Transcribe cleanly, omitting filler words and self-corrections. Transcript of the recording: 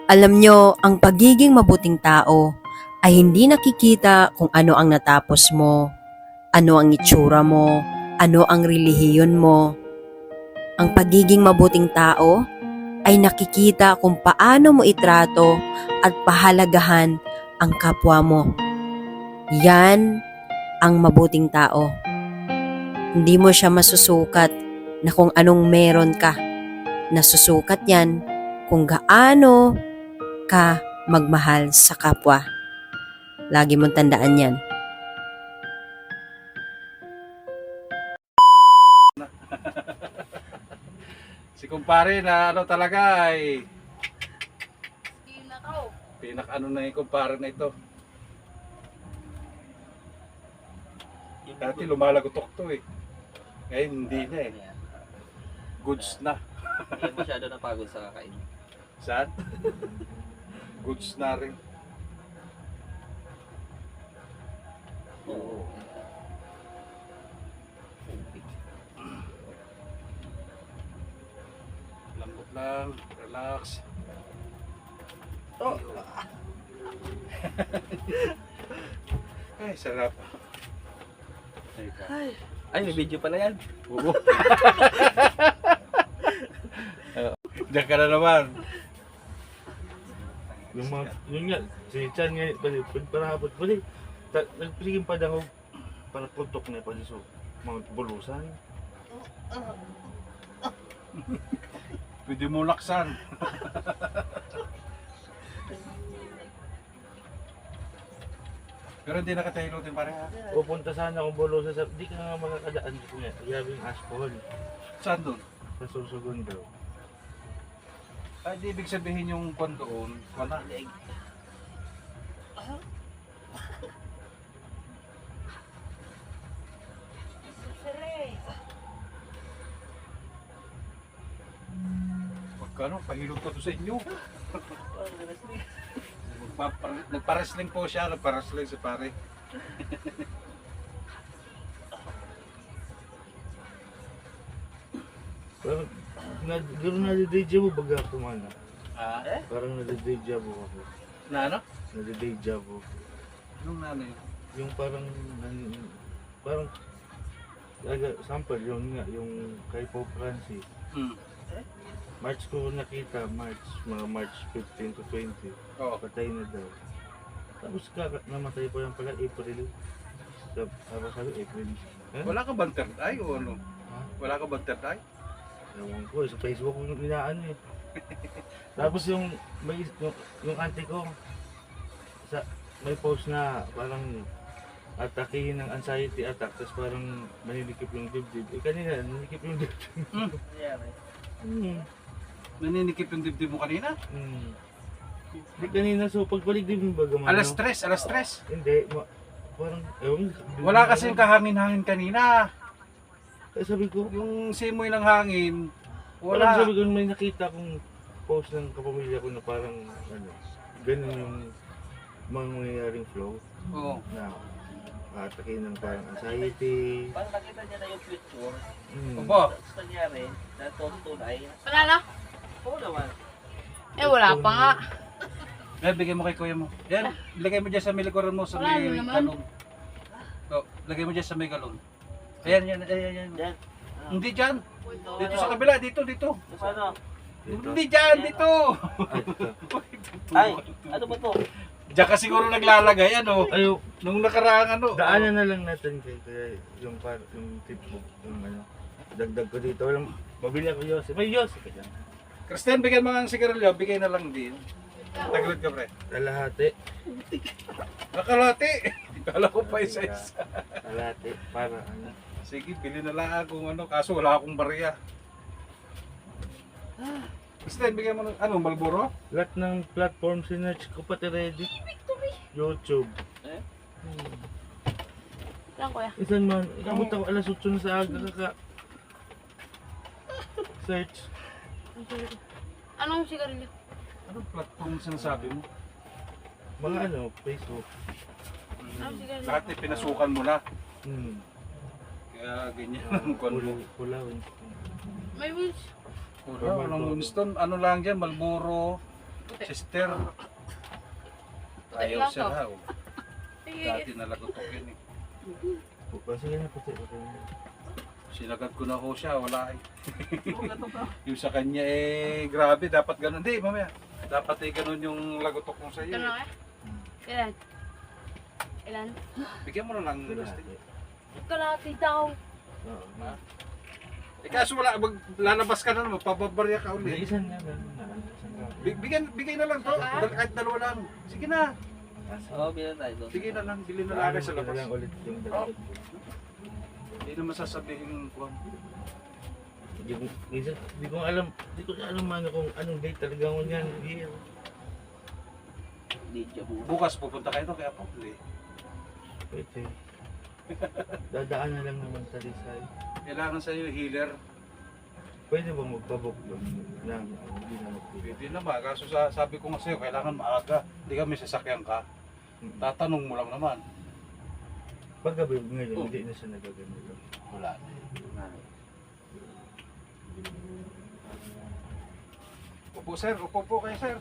Alam nyo, ang pagiging mabuting tao ay hindi nakikita kung ano ang natapos mo, ano ang itsura mo, ano ang relihiyon mo. Ang pagiging mabuting tao ay nakikita kung paano mo itrato at pahalagahan ang kapwa mo. Yan ang mabuting tao. Hindi mo siya masusukat na kung anong meron ka. Nasusukat yan kung gaano ka magmahal sa kapwa. Lagi mong tandaan yan. Si kumpare na ano talaga ay Pinakaw. ano na yung kumpare na ito. Dati lumalagotok to eh. Ngayon hindi na eh. Goods na. Hindi masyado napagod sa kakain. Saan? Goods na rin. Oo. Lambot lang, relax. Oh. Ay, sarap. Ay, may video pala yan. Oo. Diyan ka na naman. Yung mga, yun nga, si Chan nga, parapot pa rin. Nagpiliin pa daw, para puntok na pa so, mga bulusan. Pwede mo laksan. Pero hindi nakatahilo din pare ha. Pupunta sana akong bulusan sa, di ka nga makakadaan ko nga, yabing asphalt. Saan doon? Sa Sorsogon daw. Ay, di ibig sabihin yung kwan doon, kwan na. Pagkano, pahilot ko to sa inyo. Nagpa-wrestling po siya, nagpa-wrestling si pare. Parang, gano'n nade-deja vu baga ako man. Ah, Parang nade-deja vu ako. na ano? Nade-deja vu. Yung nanay. Yung parang, parang, sample yun nga, yung kay Pope Francis. Hmm. March ko nakita, mga March 15 to 20. Oo. Patay na daw. Tapos namatay pa yan pala April. Sabi April. Wala ka bang third eye o ano? Ha? Wala ka bang third eye? Ewan ko, sa Facebook ko yung inaan eh. Tapos yung auntie ko, may post na parang atakihin ng anxiety attack, tapos parang maninikip yung dibdib. Eh kanina, nanikip yung dibdib. Hmm. Naninikip yung dibdib mo kanina? Di kanina, so pagbalik din baga man. Alas 3, alas 3. Hindi, parang, ewan. Wala kasing kahangin-hangin kanina. Kaya sabi ko, Yung simoy ng hangin, wala. wala. Sabi ko, may nakita kong post ng kapamilya ko na parang, ganun yung mga mangyayaring flow Oo. na atakin ng parang anxiety. Parang nakita niya na yung picture. Opo. Tapos nangyari, natutunay. Wala na. Oo naman. Eh, wala pa nga. Eh, bigay mo kay kuya mo. Yan, lagay mo dyan sa may likuran mo sa Wala may naman. galon. Oh, lagay mo dyan sa may galon. Ayan, yan. Yan. Hindi dyan. Dito sa kabila, dito. Ano? Hindi dyan, dito. Ay, ano ba to? Diyan ka siguro naglalagay, ano. Ayo, Nung nakaraang ano. daanan na lang natin kaya yung tip mo, yung dagdag ko dito. Walang, mabili ako Yossi. May Yossi ka dyan. Christian, bigyan mo nga ng sigarilyo, bigay na lang din. Taglit ka, pre. Kalahati. Nakalati. Kala ko pa isa-isa. Kalahati. Para ano. Sige, bili na lang kung ano, kaso wala akong barya. Christian, bigyan mo ng, ano, Marlboro? Lahat ng platform sinerch ko pati Reddit. YouTube. Lang, kuya. Isan man, ikamot ako alas 8 na sa aga kaka. Search. Anong sigarilyo? Anong platform sinasabi mo? Mga Facebook. Anong sigarilyo? Lahat ay pinasukan mo na. Hmm. Kaya ganyan ang kon mo. Pula. May wheels. Walang Winston, ano lang dyan, Marlboro, Sister. Puti Ayaw lang siya to. raw. Sige. Dati nalagotok yun eh. Sige na puti. Okay. Sinagad ko na ho siya, wala eh. Oo, gato ka. Yung sa kanya eh, grabe, dapat ganun. Hindi, mamaya. Dapat eh ganun yung lagotok mo sa Ito iyo. na kaya? Ilan? Ilan? Bigyan mo na lang. Kalahati daw. Oo. Eh kaso wala, lalabas ka na naman, pababarya ka May ulit. isang nga ganun na. Isang nga. Bigay na lang to, kahit dalawa lang. Sige na, Oo, bilang tayo doon. bigay na lang, bilhin na lang sa Ano, labas. lang ulit yung dalawa. Hindi naman sasabihin ko. Hindi ko alam ano kung anong date talaga mo niyan. Here. Video mo. Bukas pupunta kayo kay Apople. Pwede. Dadaan na lang naman sa Rizal. Kailangan sa iyo healer. Pwede ba magpabook doon? Hindi na magpili. Pwede naman, kaso sabi ko nga sa'yo, kailangan maaga. Hindi ka may sasakyan ka. Tatanong mo lang naman. Paggabi ngayon, Oh. hindi na siya nagaganito. Wala na. Upo sir, upo po kayo sir.